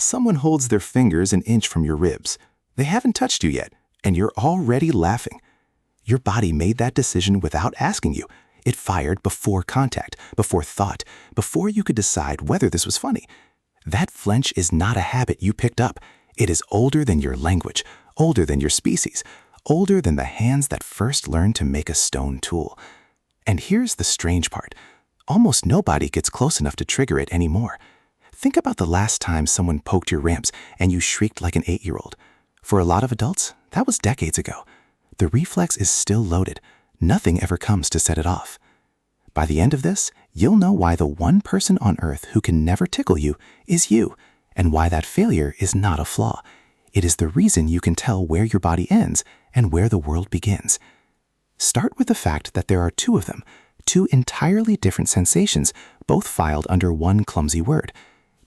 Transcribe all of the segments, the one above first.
Someone holds their fingers an inch from your ribs. They haven't touched you yet, and you're already laughing. Your body made that decision without asking you. It fired before contact, before thought, before you could decide whether this was funny. That flinch is not a habit you picked up. It is older than your language, older than your species, older than the hands that first learned to make a stone tool. And here's the strange part. Almost nobody gets close enough to trigger it anymore. Think about the last time someone poked your ribs and you shrieked like an 8-year-old. For a lot of adults, that was decades ago. The reflex is still loaded. Nothing ever comes to set it off. By the end of this, you'll know why the one person on Earth who can never tickle you is you, and why that failure is not a flaw. It is the reason you can tell where your body ends and where the world begins. Start with the fact that there are two of them, two entirely different sensations, both filed under one clumsy word.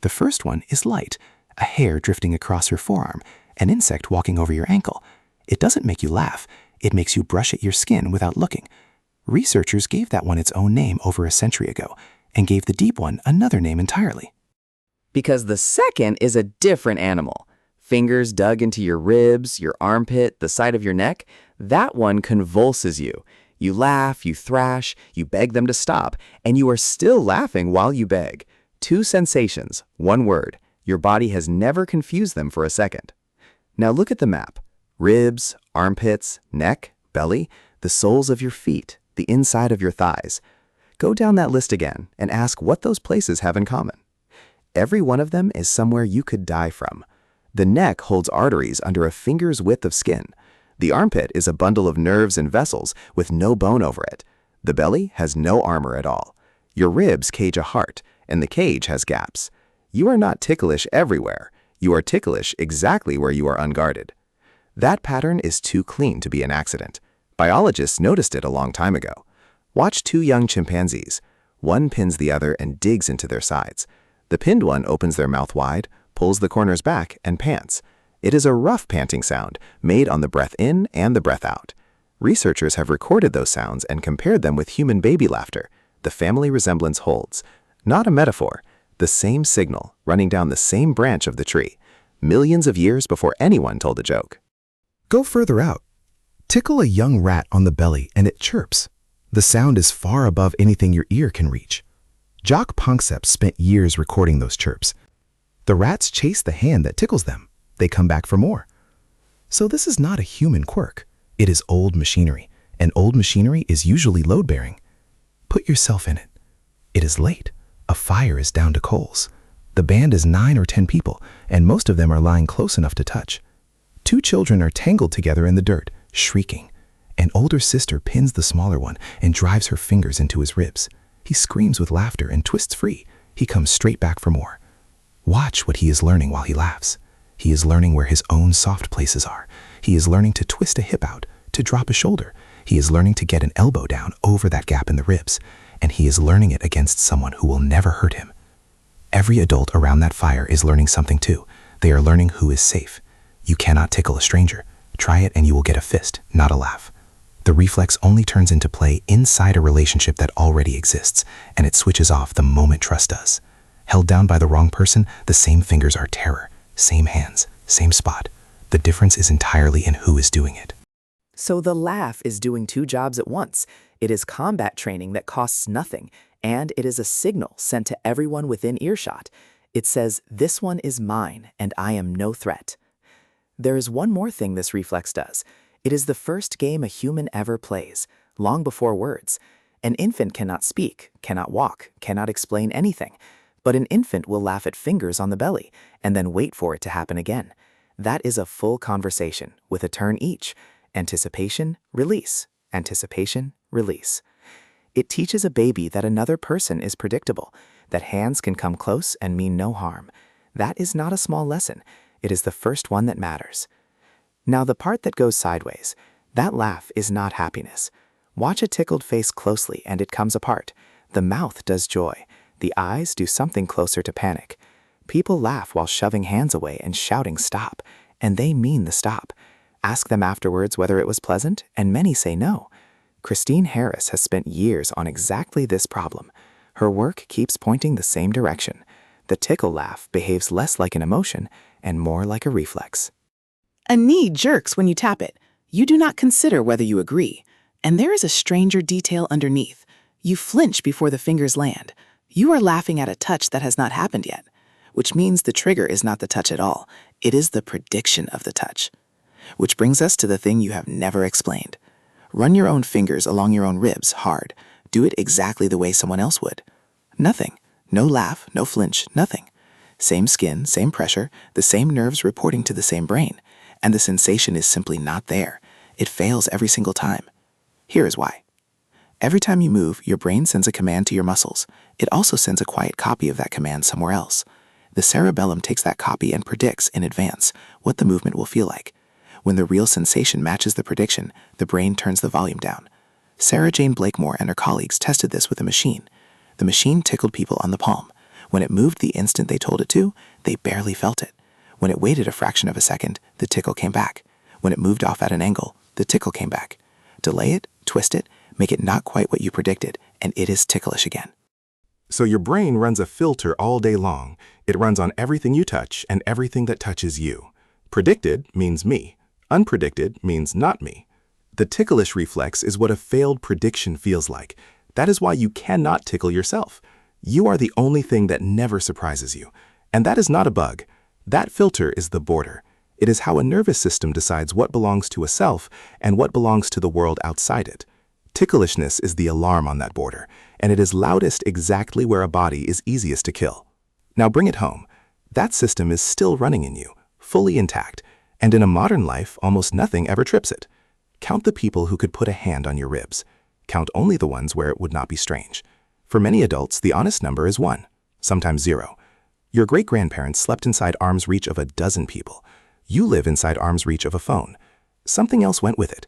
The first one is light, a hair drifting across your forearm, an insect walking over your ankle. It doesn't make you laugh. It makes you brush at your skin without looking. Researchers gave that one its own name over a century ago and gave the deep one another name entirely. Because the second is a different animal. Fingers dug into your ribs, your armpit, the side of your neck, that one convulses you. You laugh, you thrash, you beg them to stop, and you are still laughing while you beg. Two sensations, one word. Your body has never confused them for a second. Now look at the map. Ribs, armpits, neck, belly, the soles of your feet, the inside of your thighs. Go down that list again and ask what those places have in common. Every one of them is somewhere you could die from. The neck holds arteries under a finger's width of skin. The armpit is a bundle of nerves and vessels with no bone over it. The belly has no armor at all. Your ribs cage a heart, and the cage has gaps. You are not ticklish everywhere. You are ticklish exactly where you are unguarded. That pattern is too clean to be an accident. Biologists noticed it a long time ago. Watch two young chimpanzees. One pins the other and digs into their sides. The pinned one opens their mouth wide, pulls the corners back, and pants. It is a rough panting sound, made on the breath in and the breath out. Researchers have recorded those sounds and compared them with human baby laughter. The family resemblance holds. Not a metaphor. The same signal, running down the same branch of the tree. Millions of years before anyone told a joke. Go further out. Tickle a young rat on the belly and it chirps. The sound is far above anything your ear can reach. Jock Panksepp spent years recording those chirps. The rats chase the hand that tickles them. They come back for more. So this is not a human quirk. It is old machinery, and old machinery is usually load-bearing. Put yourself in it. It is late. A fire is down to coals. The band is 9 or 10 people, and most of them are lying close enough to touch. 2 children are tangled together in the dirt, shrieking. An older sister pins the smaller one and drives her fingers into his ribs. He screams with laughter and twists free. He comes straight back for more. Watch what he is learning while he laughs. He is learning where his own soft places are. He is learning to twist a hip out, to drop a shoulder. He is learning to get an elbow down over that gap in the ribs. And he is learning it against someone who will never hurt him. Every adult around that fire is learning something too. They are learning who is safe. You cannot tickle a stranger. Try it and you will get a fist, not a laugh. The reflex only turns into play inside a relationship that already exists, and it switches off the moment trust does. Held down by the wrong person, the same fingers are terror, same hands, same spot. The difference is entirely in who is doing it. So the laugh is doing 2 jobs at once. It is combat training that costs nothing, and it is a signal sent to everyone within earshot. It says, "This one is mine, and I am no threat." There is one more thing this reflex does. It is the first game a human ever plays, long before words. An infant cannot speak, cannot walk, cannot explain anything, but an infant will laugh at fingers on the belly and then wait for it to happen again. That is a full conversation with a turn each. Anticipation, release. Anticipation, release. It teaches a baby that another person is predictable, that hands can come close and mean no harm. That is not a small lesson. It is the first one that matters. Now the part that goes sideways, that laugh is not happiness. Watch a tickled face closely and it comes apart. The mouth does joy. The eyes do something closer to panic. People laugh while shoving hands away and shouting stop, and they mean the stop. Ask them afterwards whether it was pleasant, and many say no. Christine Harris has spent years on exactly this problem. Her work keeps pointing the same direction. The tickle laugh behaves less like an emotion and more like a reflex. A knee jerks when you tap it. You do not consider whether you agree. And there is a stranger detail underneath. You flinch before the fingers land. You are laughing at a touch that has not happened yet, which means the trigger is not the touch at all. It is the prediction of the touch. Which brings us to the thing you have never explained. Run your own fingers along your own ribs hard. Do it exactly the way someone else would. Nothing. No laugh, no flinch, nothing. Same skin, same pressure, the same nerves reporting to the same brain. And the sensation is simply not there. It fails every single time. Here is why. Every time you move, your brain sends a command to your muscles. It also sends a quiet copy of that command somewhere else. The cerebellum takes that copy and predicts in advance what the movement will feel like. When the real sensation matches the prediction, the brain turns the volume down. Sarah Jane Blakemore and her colleagues tested this with a machine. The machine tickled people on the palm. When it moved the instant they told it to, they barely felt it. When it waited a fraction of a second, the tickle came back. When it moved off at an angle, the tickle came back. Delay it, twist it, make it not quite what you predicted, and it is ticklish again. So your brain runs a filter all day long. It runs on everything you touch and everything that touches you. Predicted means me. Unpredicted means not me. The ticklish reflex is what a failed prediction feels like. That is why you cannot tickle yourself. You are the only thing that never surprises you. And that is not a bug. That filter is the border. It is how a nervous system decides what belongs to a self and what belongs to the world outside it. Ticklishness is the alarm on that border, and it is loudest exactly where a body is easiest to kill. Now bring it home. That system is still running in you, fully intact, and in a modern life, almost nothing ever trips it. Count the people who could put a hand on your ribs. Count only the ones where it would not be strange. For many adults, the honest number is 1, sometimes 0. Your great-grandparents slept inside arm's reach of a dozen people. You live inside arm's reach of a phone. Something else went with it.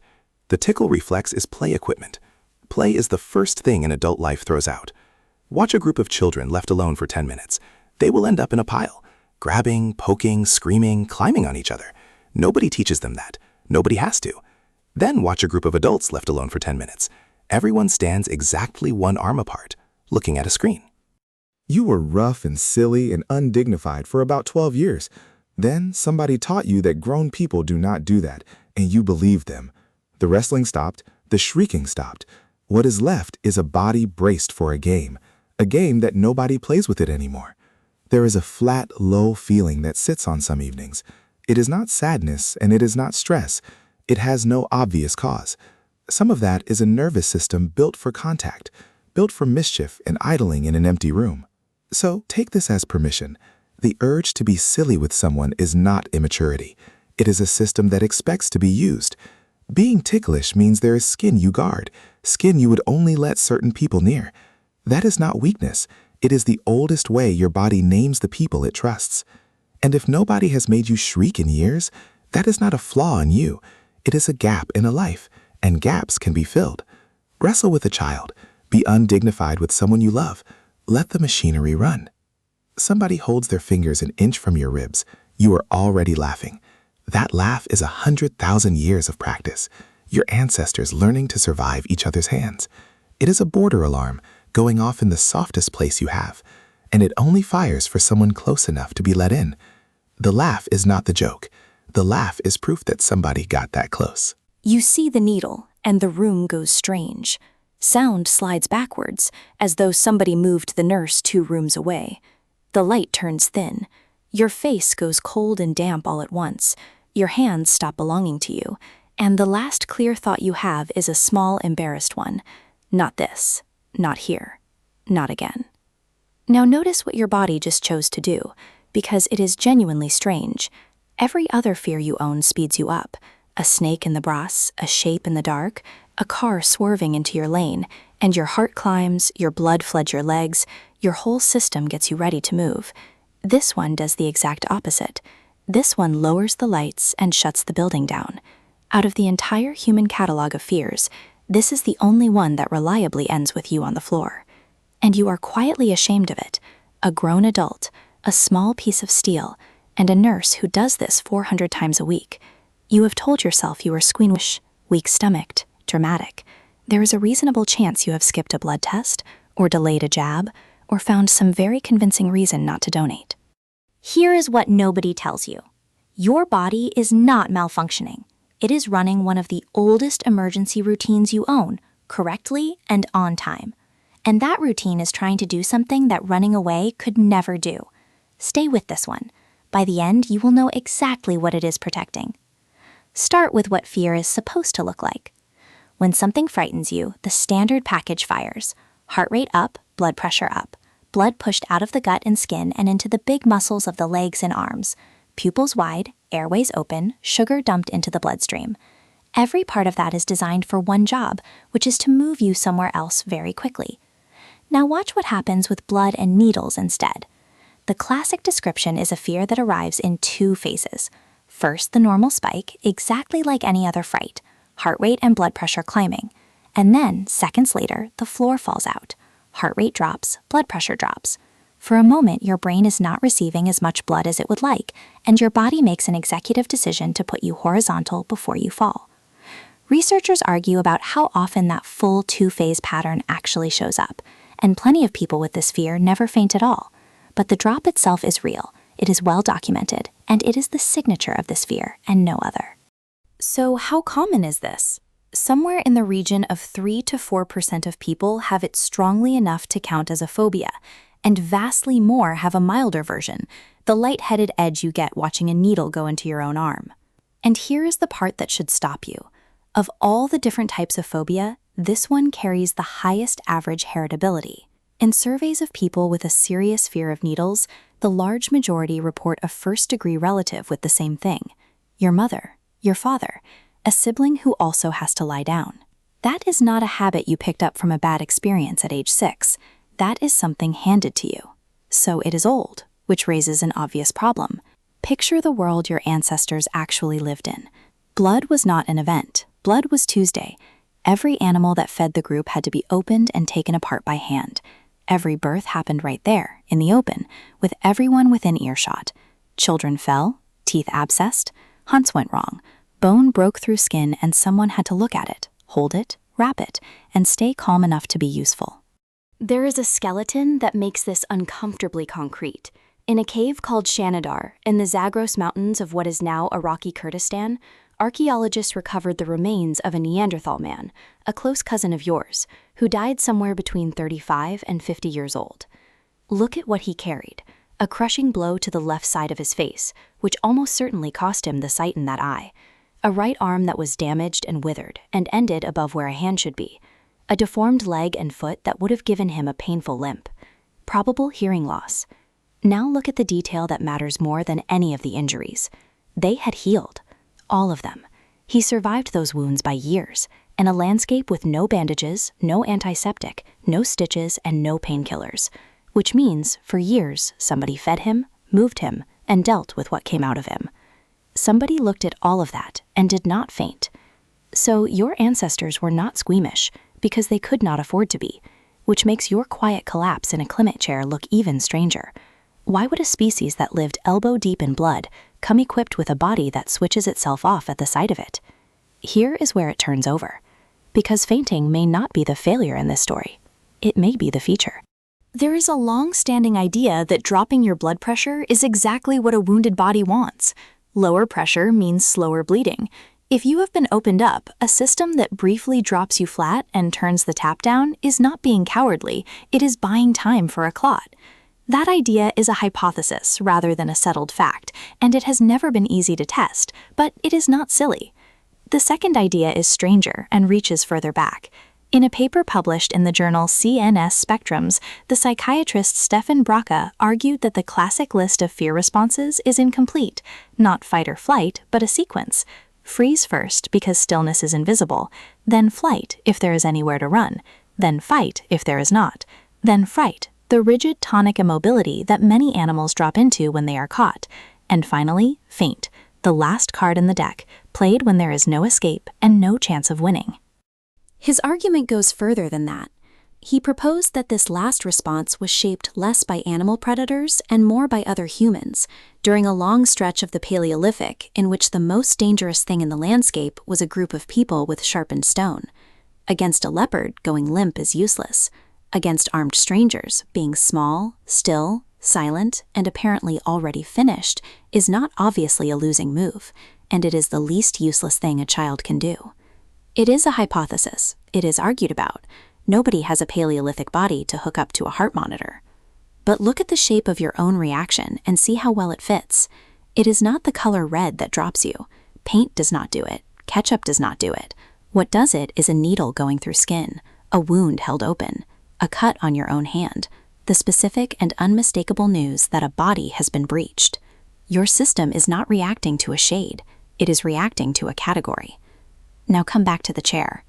The tickle reflex is play equipment. Play is the first thing an adult life throws out. Watch a group of children left alone for 10 minutes. They will end up in a pile, grabbing, poking, screaming, climbing on each other. Nobody teaches them that. Nobody has to. Then watch a group of adults left alone for 10 minutes. Everyone stands exactly 1 arm apart, looking at a screen. You were rough and silly and undignified for about 12 years. Then somebody taught you that grown people do not do that, and you believed them. The wrestling stopped, the shrieking stopped. What is left is a body braced for a game that nobody plays with it anymore. There is a flat, low feeling that sits on some evenings. It is not sadness and it is not stress. It has no obvious cause. Some of that is a nervous system built for contact, built for mischief and idling in an empty room. So take this as permission. The urge to be silly with someone is not immaturity. It is a system that expects to be used. Being ticklish means there is skin you guard, skin you would only let certain people near. That is not weakness. It is the oldest way your body names the people it trusts. And if nobody has made you shriek in years, that is not a flaw in you. It is a gap in a life, and gaps can be filled. Wrestle with a child. Be undignified with someone you love. Let the machinery run. Somebody holds their fingers an inch from your ribs. You are already laughing. That laugh is 100,000 years of practice. Your ancestors learning to survive each other's hands. It is a border alarm going off in the softest place you have, and it only fires for someone close enough to be let in. The laugh is not the joke. The laugh is proof that somebody got that close. You see the needle, and the room goes strange. Sound slides backwards, as though somebody moved the nurse 2 rooms away. The light turns thin. Your face goes cold and damp all at once. Your hands stop belonging to you, and the last clear thought you have is a small, embarrassed one. Not this. Not here. Not again. Now notice what your body just chose to do, because it is genuinely strange. Every other fear you own speeds you up. A snake in the brass, a shape in the dark, a car swerving into your lane, and your heart climbs, your blood floods your legs, your whole system gets you ready to move. This one does the exact opposite. This one lowers the lights and shuts the building down. Out of the entire human catalog of fears, this is the only one that reliably ends with you on the floor. And you are quietly ashamed of it. A grown adult, a small piece of steel, and a nurse who does this 400 times a week. You have told yourself you are squeamish, weak-stomached, dramatic. There is a reasonable chance you have skipped a blood test, or delayed a jab, or found some very convincing reason not to donate. Here is what nobody tells you. Your body is not malfunctioning. It is running one of the oldest emergency routines you own, correctly and on time. And that routine is trying to do something that running away could never do. Stay with this one. By the end, you will know exactly what it is protecting. Start with what fear is supposed to look like. When something frightens you, the standard package fires. Heart rate up, blood pressure up. Blood pushed out of the gut and skin and into the big muscles of the legs and arms. Pupils wide, airways open, sugar dumped into the bloodstream. Every part of that is designed for one job, which is to move you somewhere else very quickly. Now watch what happens with blood and needles instead. The classic description is a fear that arrives in two phases. First, the normal spike, exactly like any other fright, heart rate and blood pressure climbing. And then, seconds later, the floor falls out. Heart rate drops, blood pressure drops. For a moment, your brain is not receiving as much blood as it would like, and your body makes an executive decision to put you horizontal before you fall. Researchers argue about how often that full two-phase pattern actually shows up, and plenty of people with this fear never faint at all. But the drop itself is real, it is well documented, and it is the signature of this fear and no other. So how common is this? Somewhere in the region of 3 to 4% of people have it strongly enough to count as a phobia, and vastly more have a milder version, the lightheaded edge you get watching a needle go into your own arm. And here is the part that should stop you. Of all the different types of phobia, this one carries the highest average heritability. In surveys of people with a serious fear of needles, the large majority report a first-degree relative with the same thing. Your mother, your father, a sibling who also has to lie down. That is not a habit you picked up from a bad experience at age 6. That is something handed to you. So it is old, which raises an obvious problem. Picture the world your ancestors actually lived in. Blood was not an event. Blood was Tuesday. Every animal that fed the group had to be opened and taken apart by hand. Every birth happened right there, in the open, with everyone within earshot. Children fell, teeth abscessed, hunts went wrong, bone broke through skin and someone had to look at it, hold it, wrap it, and stay calm enough to be useful. There is a skeleton that makes this uncomfortably concrete. In a cave called Shanidar, in the Zagros Mountains of what is now Iraqi Kurdistan, archaeologists recovered the remains of a Neanderthal man, a close cousin of yours, who died somewhere between 35 and 50 years old. Look at what he carried, a crushing blow to the left side of his face, which almost certainly cost him the sight in that eye, a right arm that was damaged and withered and ended above where a hand should be, a deformed leg and foot that would have given him a painful limp, probable hearing loss. Now look at the detail that matters more than any of the injuries. They had healed. All of them. He survived those wounds by years, in a landscape with no bandages, no antiseptic, no stitches, and no painkillers. Which means, for years, somebody fed him, moved him, and dealt with what came out of him. Somebody looked at all of that and did not faint. So your ancestors were not squeamish, because they could not afford to be, which makes your quiet collapse in a Clement chair look even stranger. Why would a species that lived elbow-deep in blood come equipped with a body that switches itself off at the sight of it? Here is where it turns over. Because fainting may not be the failure in this story. It may be the feature. There is a long-standing idea that dropping your blood pressure is exactly what a wounded body wants. Lower pressure means slower bleeding. If you have been opened up, a system that briefly drops you flat and turns the tap down is not being cowardly, it is buying time for a clot. That idea is a hypothesis rather than a settled fact, and it has never been easy to test, but it is not silly. The second idea is stranger and reaches further back. In a paper published in the journal CNS Spectrums, the psychiatrist Stefan Braca argued that the classic list of fear responses is incomplete, not fight or flight, but a sequence. Freeze first because stillness is invisible, then flight if there is anywhere to run, then fight if there is not, then fright, the rigid tonic immobility that many animals drop into when they are caught, and finally, faint, the last card in the deck, played when there is no escape and no chance of winning. His argument goes further than that. He proposed that this last response was shaped less by animal predators and more by other humans, during a long stretch of the Paleolithic in which the most dangerous thing in the landscape was a group of people with sharpened stone. Against a leopard, going limp is useless. Against armed strangers, being small, still, silent, and apparently already finished is not obviously a losing move, and it is the least useless thing a child can do. It is a hypothesis. It is argued about. Nobody has a Paleolithic body to hook up to a heart monitor. But look at the shape of your own reaction and see how well it fits. It is not the color red that drops you. Paint does not do it. Ketchup does not do it. What does it is a needle going through skin, a wound held open, a cut on your own hand, the specific and unmistakable news that a body has been breached. Your system is not reacting to a shade. It is reacting to a category. Now come back to the chair.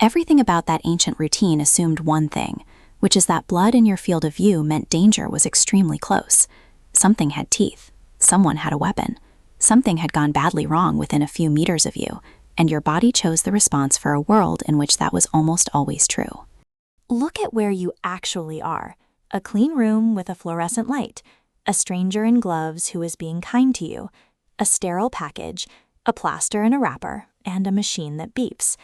Everything about that ancient routine assumed one thing, which is that blood in your field of view meant danger was extremely close. Something had teeth. Someone had a weapon. Something had gone badly wrong within a few meters of you, and your body chose the response for a world in which that was almost always true. Look at where you actually are. A clean room with a fluorescent light, a stranger in gloves who is being kind to you, a sterile package, a plaster and a wrapper, and a machine that beeps.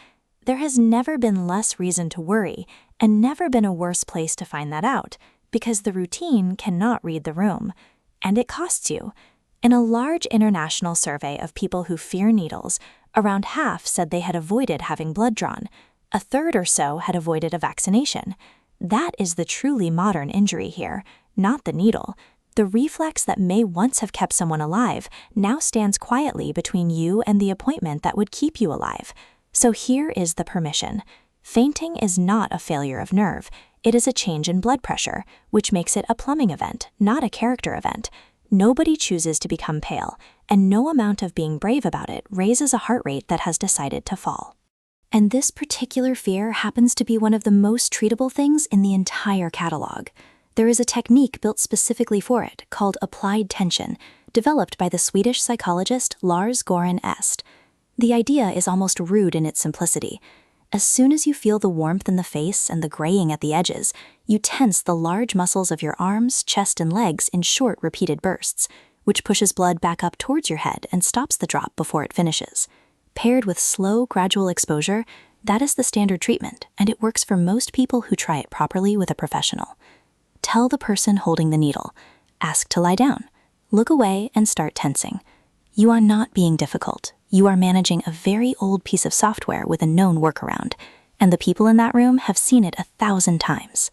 There has never been less reason to worry, and never been a worse place to find that out, because the routine cannot read the room. And it costs you. In a large international survey of people who fear needles, around half said they had avoided having blood drawn. A third or so had avoided a vaccination. That is the truly modern injury here, not the needle. The reflex that may once have kept someone alive now stands quietly between you and the appointment that would keep you alive. So here is the permission. Fainting is not a failure of nerve. It is a change in blood pressure, which makes it a plumbing event, not a character event. Nobody chooses to become pale, and no amount of being brave about it raises a heart rate that has decided to fall. And this particular fear happens to be one of the most treatable things in the entire catalog. There is a technique built specifically for it called applied tension, developed by the Swedish psychologist Lars Goran Est. The idea is almost rude in its simplicity. As soon as you feel the warmth in the face and the graying at the edges, you tense the large muscles of your arms, chest, and legs in short, repeated bursts, which pushes blood back up towards your head and stops the drop before it finishes. Paired with slow, gradual exposure, that is the standard treatment, and it works for most people who try it properly with a professional. Tell the person holding the needle, ask to lie down, look away, and start tensing. You are not being difficult. You are managing a very old piece of software with a known workaround, and the people in that room have seen it 1,000 times.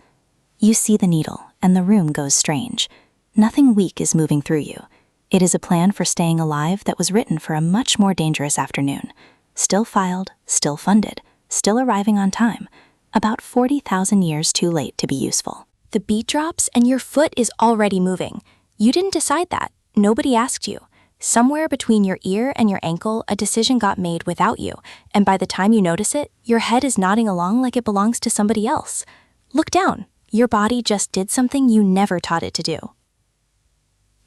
You see the needle, and the room goes strange. Nothing weak is moving through you. It is a plan for staying alive that was written for a much more dangerous afternoon. Still filed, still funded, still arriving on time. About 40,000 years too late to be useful. The beat drops and your foot is already moving. You didn't decide that. Nobody asked you. Somewhere between your ear and your ankle, a decision got made without you, and by the time you notice it, your head is nodding along like it belongs to somebody else. Look down. Your body just did something you never taught it to do.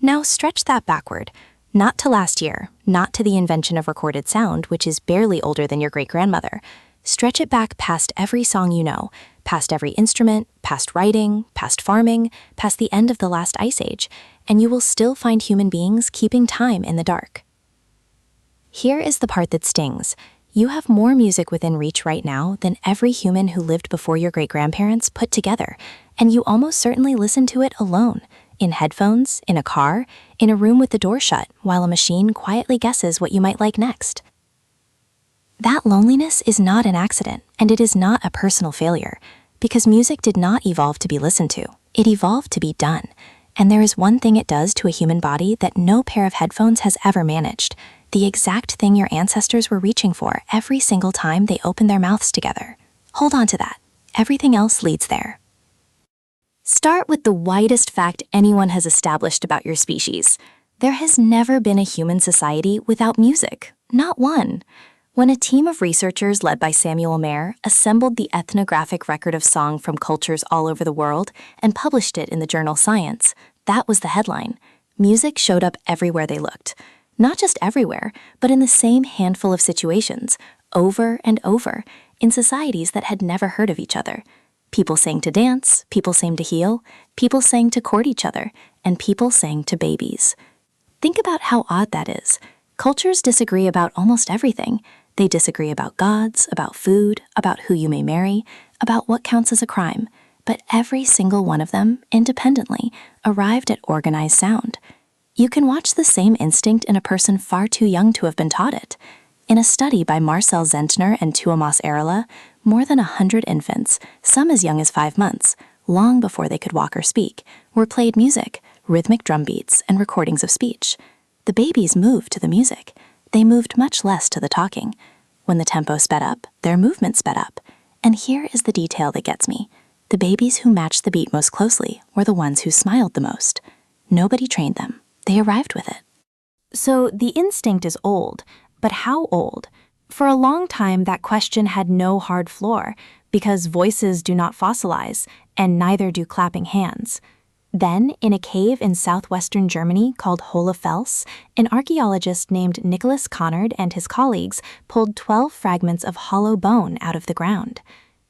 Now stretch that backward. Not to last year, not to the invention of recorded sound, which is barely older than your great-grandmother. Stretch it back past every song you know, past every instrument, past writing, past farming, past the end of the last ice age, and you will still find human beings keeping time in the dark. Here is the part that stings. You have more music within reach right now than every human who lived before your great-grandparents put together, and you almost certainly listen to it alone, in headphones, in a car, in a room with the door shut, while a machine quietly guesses what you might like next. That loneliness is not an accident, and it is not a personal failure, because music did not evolve to be listened to. It evolved to be done. And there is one thing it does to a human body that no pair of headphones has ever managed, the exact thing your ancestors were reaching for every single time they opened their mouths together. Hold on to that. Everything else leads there. Start with the widest fact anyone has established about your species. There has never been a human society without music. Not one. When a team of researchers led by Samuel Mayer assembled the ethnographic record of song from cultures all over the world and published it in the journal Science, that was the headline. Music showed up everywhere they looked. Not just everywhere, but in the same handful of situations, over and over, in societies that had never heard of each other. People sang to dance, people sang to heal, people sang to court each other, and people sang to babies. Think about how odd that is. Cultures disagree about almost everything. They disagree about gods, about food, about who you may marry, about what counts as a crime. but every single one of them, independently, arrived at organized sound. You can watch the same instinct in a person far too young to have been taught it. In a study by Marcel Zentner and Tuomas Arela, more than 100 infants, some as young as 5 months, long before they could walk or speak, were played music, rhythmic drum beats, and recordings of speech. The babies moved to the music. They moved much less to the talking. When the tempo sped up, their movement sped up. And here is the detail that gets me. The babies who matched the beat most closely were the ones who smiled the most. Nobody trained them. They arrived with it. So the instinct is old, but how old? For a long time, that question had no hard floor, because voices do not fossilize, and neither do clapping hands. Then, in a cave in southwestern Germany called Hohlefels, an archaeologist named Nicholas Conrad and his colleagues pulled 12 fragments of hollow bone out of the ground.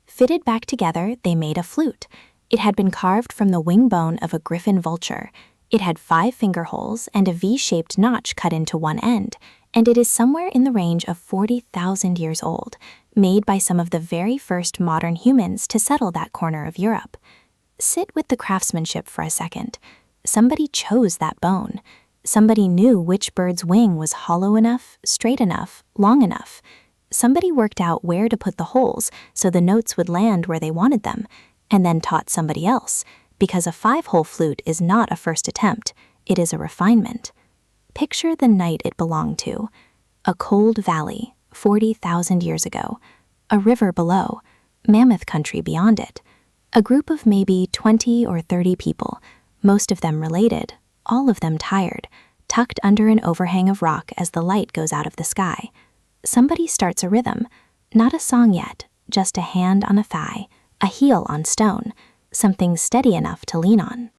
Fitted back together, they made a flute. It had been carved from the wing bone of a griffin vulture. It had 5 finger holes and a V-shaped notch cut into one end, and it is somewhere in the range of 40,000 years old, made by some of the very first modern humans to settle that corner of Europe. Sit with the craftsmanship for a second. Somebody chose that bone. Somebody knew which bird's wing was hollow enough, straight enough, long enough. Somebody worked out where to put the holes so the notes would land where they wanted them, and then taught somebody else, because a 5-hole flute is not a first attempt, it is a refinement. Picture the night it belonged to. A cold valley, 40,000 years ago. A river below. Mammoth country beyond it. A group of maybe 20 or 30 people, most of them related, all of them tired, tucked under an overhang of rock as the light goes out of the sky. Somebody starts a rhythm. Not a song yet, just a hand on a thigh, a heel on stone, something steady enough to lean on.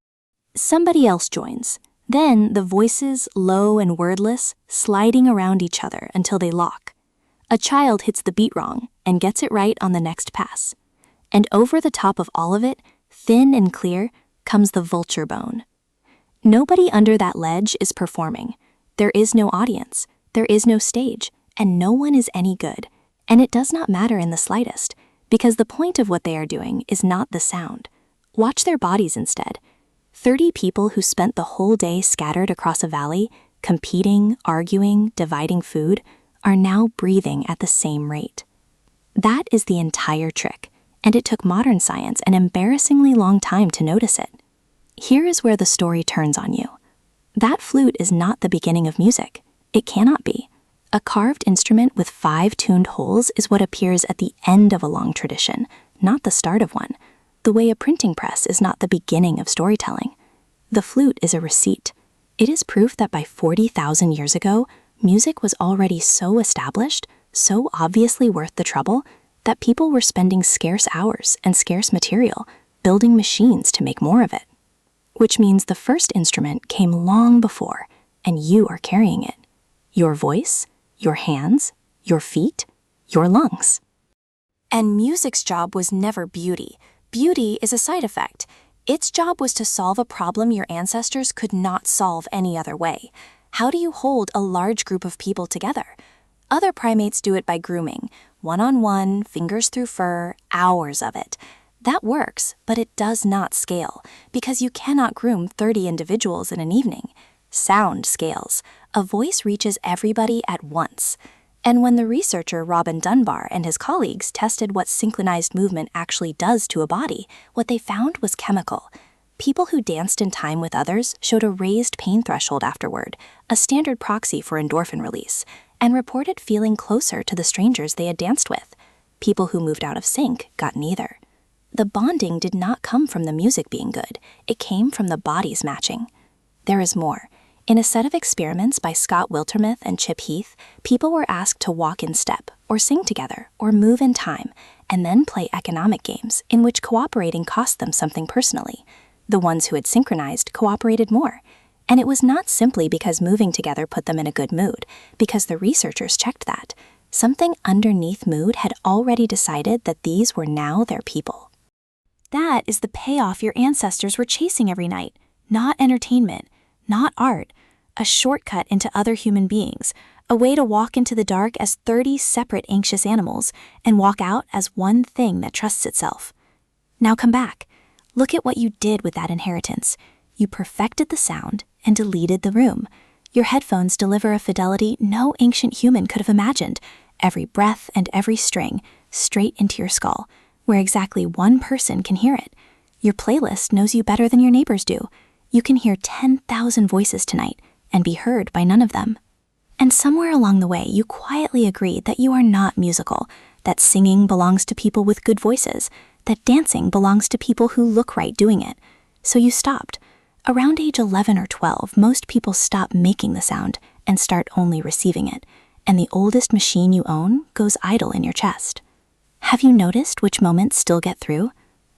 Somebody else joins. Then the voices, low and wordless, sliding around each other until they lock. A child hits the beat wrong and gets it right on the next pass. And over the top of all of it, thin and clear, comes the vulture bone. Nobody under that ledge is performing. There is no audience, there is no stage, and no one is any good. And it does not matter in the slightest, because the point of what they are doing is not the sound. Watch their bodies instead. 30 people who spent the whole day scattered across a valley, competing, arguing, dividing food, are now breathing at the same rate. That is the entire trick, and it took modern science an embarrassingly long time to notice it. Here is where the story turns on you. That flute is not the beginning of music. It cannot be. A carved instrument with 5 tuned holes is what appears at the end of a long tradition, not the start of one. The way a printing press is not the beginning of storytelling. The flute is a receipt. It is proof that by 40,000 years ago, music was already so established, so obviously worth the trouble, that people were spending scarce hours and scarce material building machines to make more of it. Which means the first instrument came long before, and you are carrying it. Your voice, your hands, your feet, your lungs. And music's job was never beauty. Beauty is a side effect. Its job was to solve a problem your ancestors could not solve any other way. How do you hold a large group of people together? Other primates do it by grooming, one-on-one, fingers through fur, hours of it. That works, but it does not scale, because you cannot groom 30 individuals in an evening. Sound scales. A voice reaches everybody at once. And when the researcher Robin Dunbar and his colleagues tested what synchronized movement actually does to a body, what they found was chemical. People who danced in time with others showed a raised pain threshold afterward, a standard proxy for endorphin release, and reported feeling closer to the strangers they had danced with. People who moved out of sync got neither. The bonding did not come from the music being good. It came from the bodies matching. There is more. In a set of experiments by Scott Wiltermuth and Chip Heath, people were asked to walk in step, or sing together, or move in time, and then play economic games in which cooperating cost them something personally. The ones who had synchronized cooperated more. And it was not simply because moving together put them in a good mood, because the researchers checked that. Something underneath mood had already decided that these were now their people. That is the payoff your ancestors were chasing every night, not entertainment, not art, a shortcut into other human beings, a way to walk into the dark as 30 separate anxious animals and walk out as one thing that trusts itself. Now come back. Look at what you did with that inheritance. You perfected the sound and deleted the room. Your headphones deliver a fidelity no ancient human could have imagined. Every breath and every string straight into your skull, where exactly one person can hear it. Your playlist knows you better than your neighbors do. You can hear 10,000 voices tonight and be heard by none of them. And somewhere along the way, you quietly agreed that you are not musical, that singing belongs to people with good voices, that dancing belongs to people who look right doing it. So you stopped. Around age 11 or 12, most people stop making the sound and start only receiving it, and the oldest machine you own goes idle in your chest. Have you noticed which moments still get through?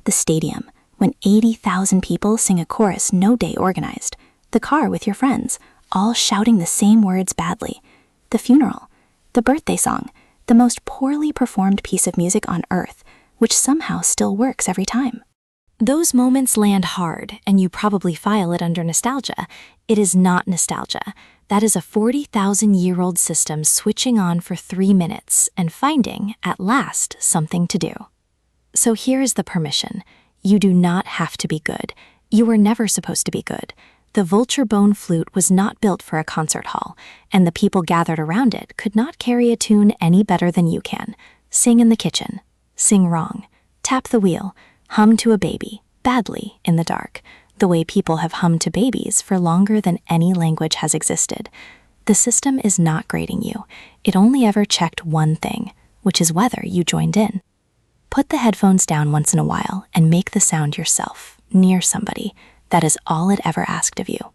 The stadium, when 80,000 people sing a chorus no day organized. The car with your friends, all shouting the same words badly. The funeral. The birthday song, the most poorly performed piece of music on earth, which somehow still works every time. Those moments land hard, and you probably file it under nostalgia. It is not nostalgia. That is a 40,000-year-old system switching on for 3 minutes and finding, at last, something to do. So here is the permission. You do not have to be good. You were never supposed to be good. The vulture bone flute was not built for a concert hall, and the people gathered around it could not carry a tune any better than you can. Sing in the kitchen. Sing wrong. Tap the wheel. Hum to a baby, badly, in the dark, the way people have hummed to babies for longer than any language has existed. The system is not grading you. It only ever checked one thing, which is whether you joined in. Put the headphones down once in a while and make the sound yourself, near somebody. That is all it ever asked of you.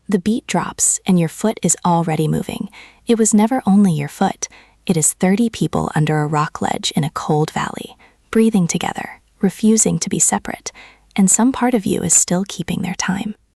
The beat drops and your foot is already moving. It was never only your foot. It is 30 people under a rock ledge in a cold valley, breathing together, refusing to be separate, and some part of you is still keeping their time.